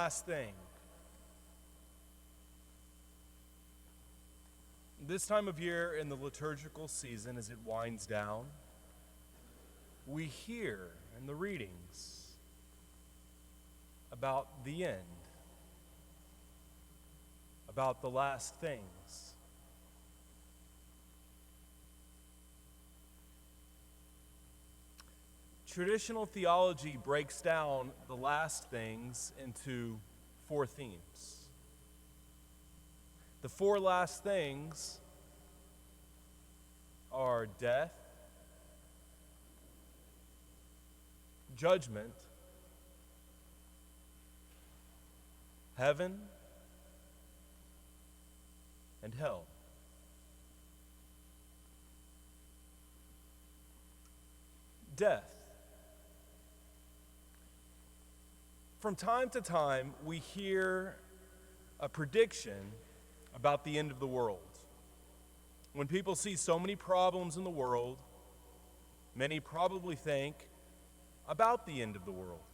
last thing. This time of year in the liturgical season, as it winds down, we hear in the readings about the end, about the last things. Traditional theology breaks down the last things into 4 themes. The 4 last things are death, judgment, heaven, and hell. Death. From time to time, we hear a prediction about the end of the world. When people see so many problems in the world, many probably think about the end of the world.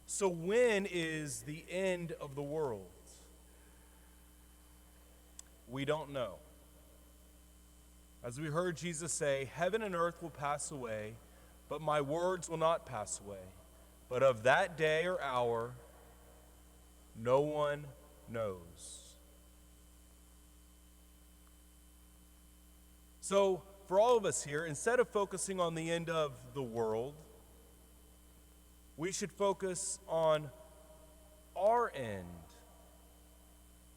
So when is the end of the world? We don't know. As we heard Jesus say, heaven and earth will pass away, but my words will not pass away. But of that day or hour, no one knows. So, for all of us here, instead of focusing on the end of the world, we should focus on our end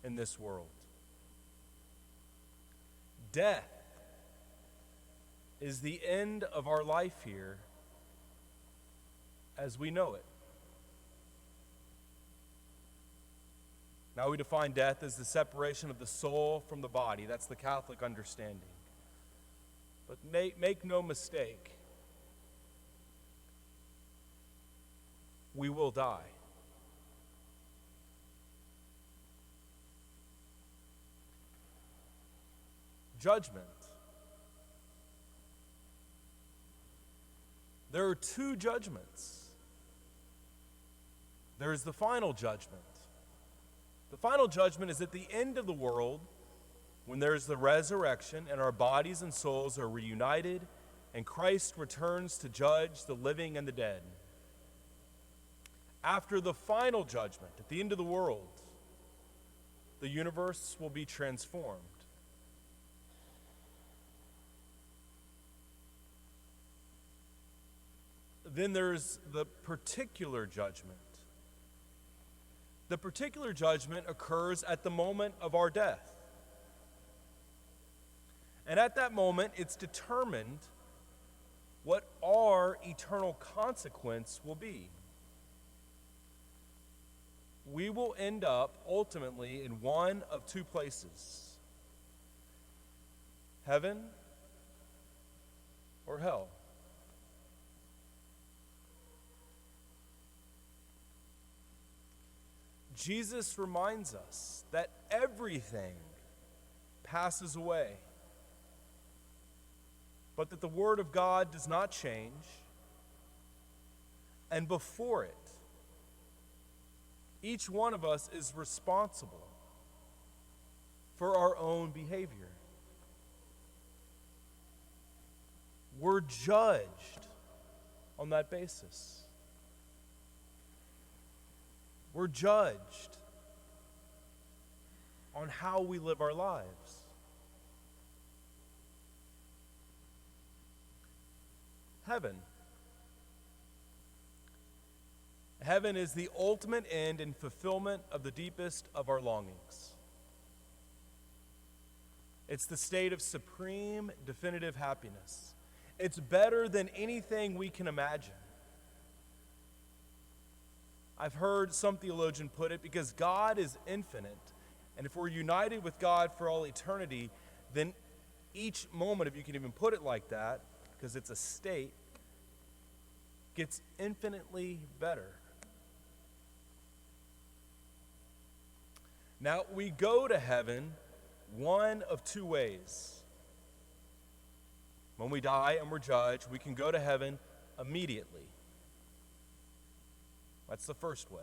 in this world. Death is the end of our life here as we know it. Now we define death as the separation of the soul from the body. That's the Catholic understanding. But make no mistake, we will die. Judgment. There are 2 judgments. There is the final judgment. The final judgment is at the end of the world, when there is the resurrection and our bodies and souls are reunited and Christ returns to judge the living and the dead. After the final judgment, at the end of the world, the universe will be transformed. Then there's the particular judgment. The particular judgment occurs at the moment of our death. And at that moment, it's determined what our eternal consequence will be. We will end up ultimately in one of 2 places: heaven or hell. Jesus reminds us that everything passes away, but that the Word of God does not change, and before it, each one of us is responsible for our own behavior. We're judged on that basis. We're judged on how we live our lives. Heaven. Heaven is the ultimate end and fulfillment of the deepest of our longings. It's the state of supreme, definitive happiness. It's better than anything we can imagine. I've heard some theologian put it, because God is infinite, and if we're united with God for all eternity, then each moment, if you can even put it like that, because it's a state, gets infinitely better. Now, we go to heaven one of 2 ways. When we die and we're judged, we can go to heaven immediately. That's the first way.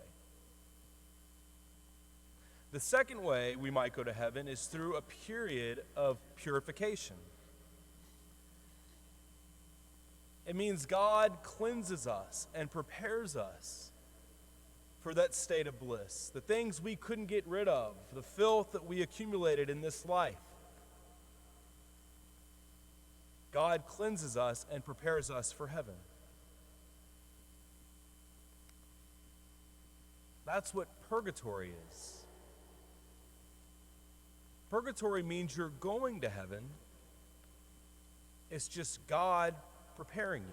The second way we might go to heaven is through a period of purification. It means God cleanses us and prepares us for that state of bliss, the things we couldn't get rid of, the filth that we accumulated in this life. God cleanses us and prepares us for heaven. That's what purgatory is. Purgatory means you're going to heaven. It's just God preparing you.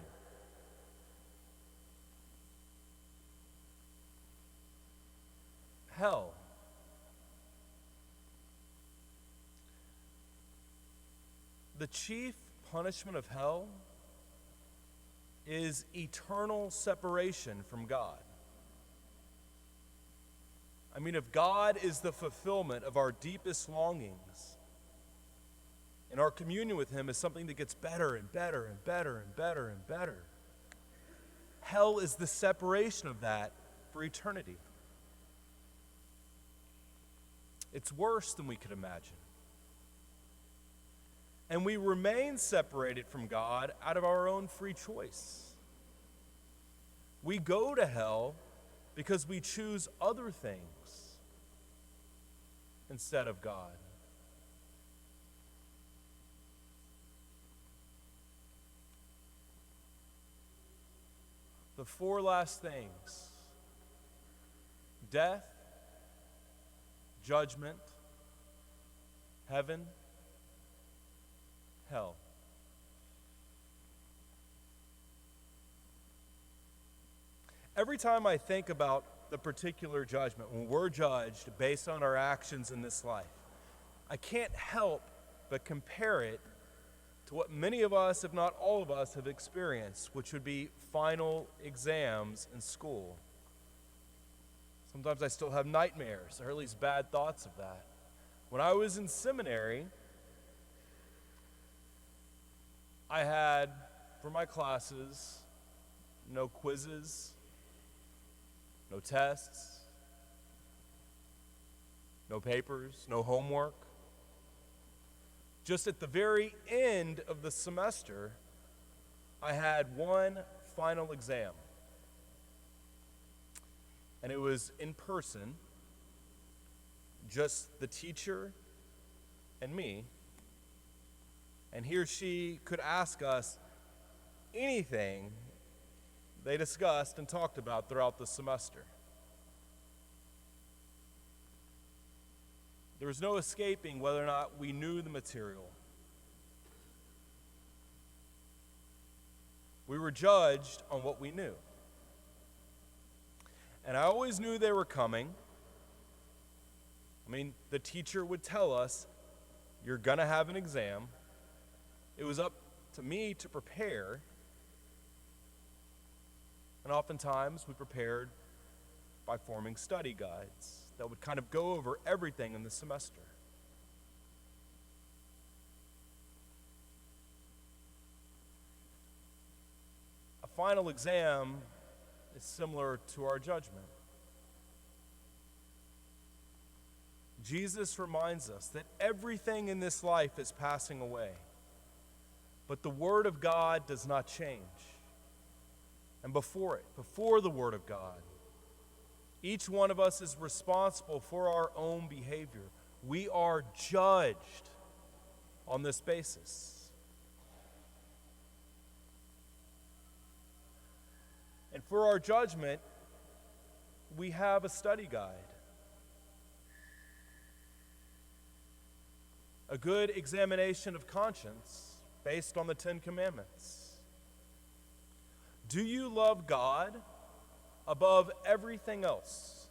Hell. The chief punishment of hell is eternal separation from God. I mean, if God is the fulfillment of our deepest longings, and our communion with Him is something that gets better and better and better and better and better, hell is the separation of that for eternity. It's worse than we could imagine. And we remain separated from God out of our own free choice. We go to hell because we choose other things instead of God. The four last things: death, judgment, heaven, hell. Every time I think about the particular judgment, when we're judged based on our actions in this life, I can't help but compare it to what many of us, if not all of us, have experienced, which would be final exams in school. Sometimes I still have nightmares, or at least bad thoughts of that. When I was in seminary, I had, for my classes, no quizzes, no tests, no papers, no homework. Just at the very end of the semester, I had one final exam. And it was in person, just the teacher and me. And he or she could ask us anything they discussed and talked about throughout the semester. There was no escaping whether or not we knew the material. We were judged on what we knew. And I always knew they were coming. I mean, the teacher would tell us, you're going to have an exam. It was up to me to prepare. And oftentimes we prepared by forming study guides that would kind of go over everything in the semester. A final exam is similar to our judgment. Jesus reminds us that everything in this life is passing away, but the Word of God does not change. And before the Word of God, each one of us is responsible for our own behavior. We are judged on this basis. And for our judgment, we have a study guide. A good examination of conscience based on the Ten Commandments. Do you love God above everything else?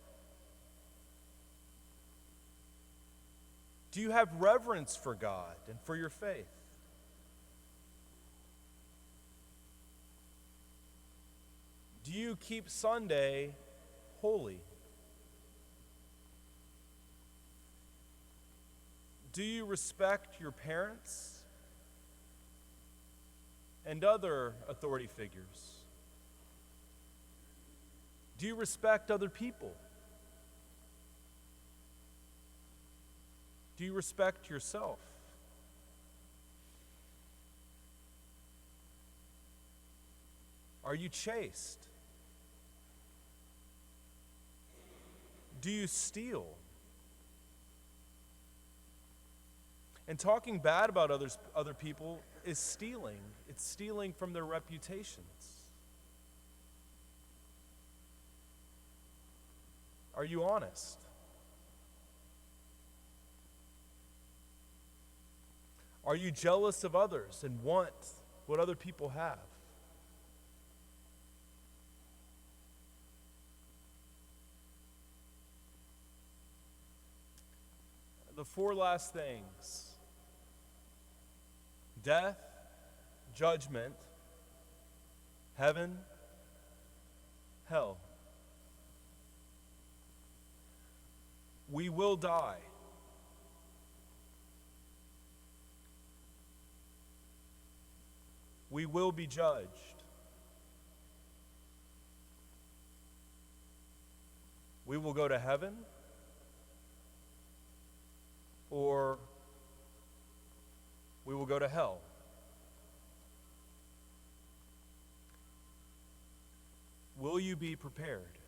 Do you have reverence for God and for your faith? Do you keep Sunday holy? Do you respect your parents and other authority figures? Do you respect other people? Do you respect yourself? Are you chaste? Do you steal? And talking bad about other people is stealing. It's stealing from their reputations. Are you honest? Are you jealous of others and want what other people have? The four last things: death, judgment, heaven, hell. We will die. We will be judged. We will go to heaven, or we will go to hell. Will you be prepared?